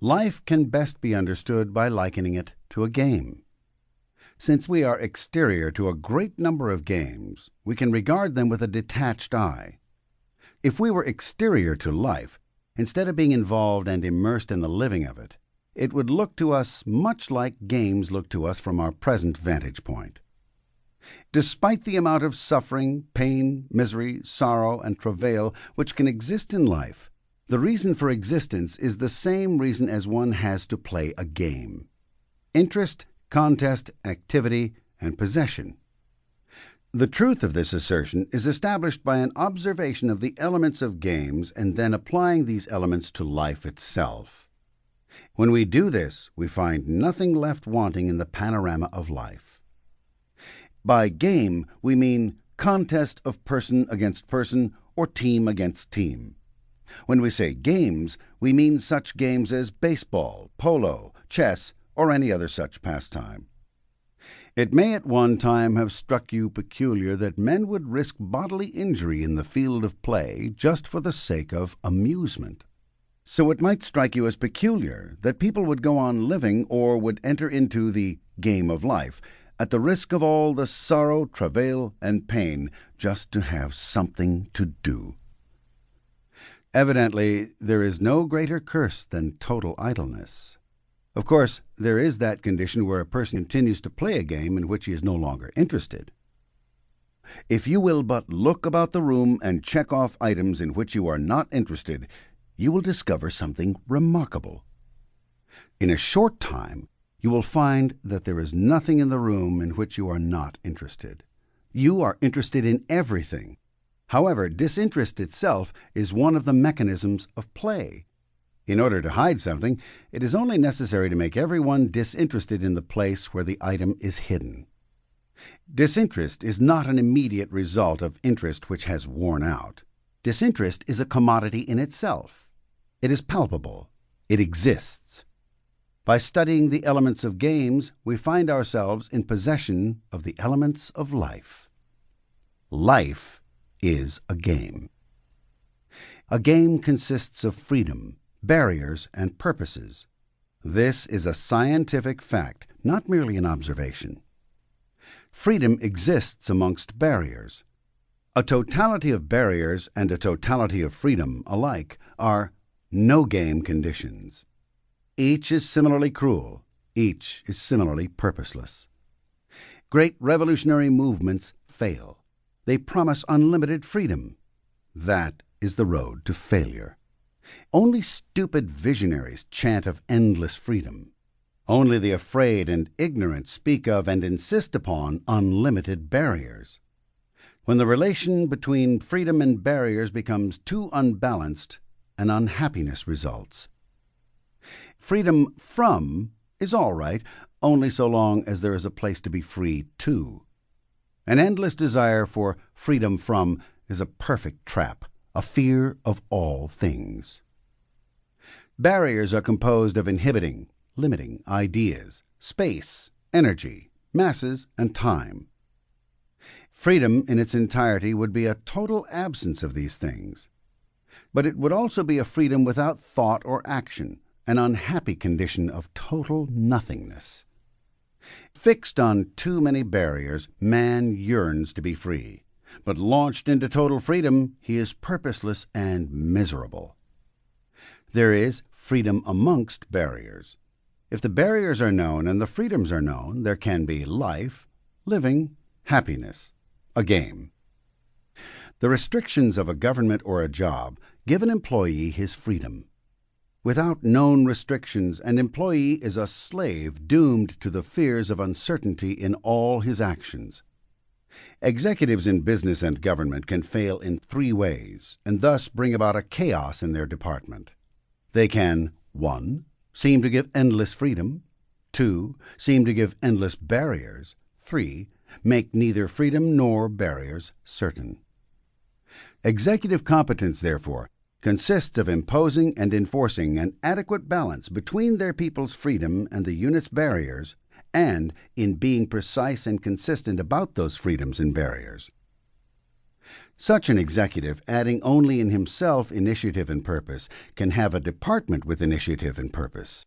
Life can best be understood by likening it to a game. Since we are exterior to a great number of games, we can regard them with a detached eye. If we were exterior to life, instead of being involved and immersed in the living of it, it would look to us much like games look to us from our present vantage point. Despite the amount of suffering, pain, misery, sorrow, and travail which can exist in life, the reason for existence is the same reason as one has to play a game: interest, contest, activity, and possession. The truth of this assertion is established by an observation of the elements of games and then applying these elements to life itself. When we do this, we find nothing left wanting in the panorama of life. By game, we mean contest of person against person or team against team. When we say games, we mean such games as baseball, polo, chess, or any other such pastime. It may at one time have struck you peculiar that men would risk bodily injury in the field of play just for the sake of amusement. So it might strike you as peculiar that people would go on living or would enter into the game of life at the risk of all the sorrow, travail, and pain just to have something to do. Evidently, there is no greater curse than total idleness. Of course, there is that condition where a person continues to play a game in which he is no longer interested. If you will but look about the room and check off items in which you are not interested, you will discover something remarkable. In a short time, you will find that there is nothing in the room in which you are not interested. You are interested in everything. However, disinterest itself is one of the mechanisms of play. In order to hide something, it is only necessary to make everyone disinterested in the place where the item is hidden. Disinterest is not an immediate result of interest which has worn out. Disinterest is a commodity in itself. It is palpable. It exists. By studying the elements of games, we find ourselves in possession of the elements of life. Life is a game. A game consists of freedom, barriers, and purposes. This is a scientific fact, not merely an observation. Freedom exists amongst barriers. A totality of barriers and a totality of freedom alike are no-game conditions. Each is similarly cruel. Each is similarly purposeless. Great revolutionary movements fail. They promise unlimited freedom. That is the road to failure. Only stupid visionaries chant of endless freedom. Only the afraid and ignorant speak of and insist upon unlimited barriers. When the relation between freedom and barriers becomes too unbalanced, an unhappiness results. Freedom from is all right, only so long as there is a place to be free to. An endless desire for freedom from is a perfect trap, a fear of all things. Barriers are composed of inhibiting, limiting ideas, space, energy, masses, and time. Freedom in its entirety would be a total absence of these things. But it would also be a freedom without thought or action, an unhappy condition of total nothingness. Fixed on too many barriers, man yearns to be free. But launched into total freedom, he is purposeless and miserable. There is freedom amongst barriers. If the barriers are known and the freedoms are known, there can be life, living, happiness, a game. The restrictions of a government or a job give an employee his freedom. Without known restrictions, an employee is a slave doomed to the fears of uncertainty in all his actions. Executives in business and government can fail in 3 ways, and thus bring about a chaos in their department. They can 1. Seem to give endless freedom, 2. Seem to give endless barriers, 3. Make neither freedom nor barriers certain. Executive competence, therefore, consists of imposing and enforcing an adequate balance between their people's freedom and the unit's barriers, and in being precise and consistent about those freedoms and barriers. Such an executive, adding only in himself initiative and purpose, can have a department with initiative and purpose.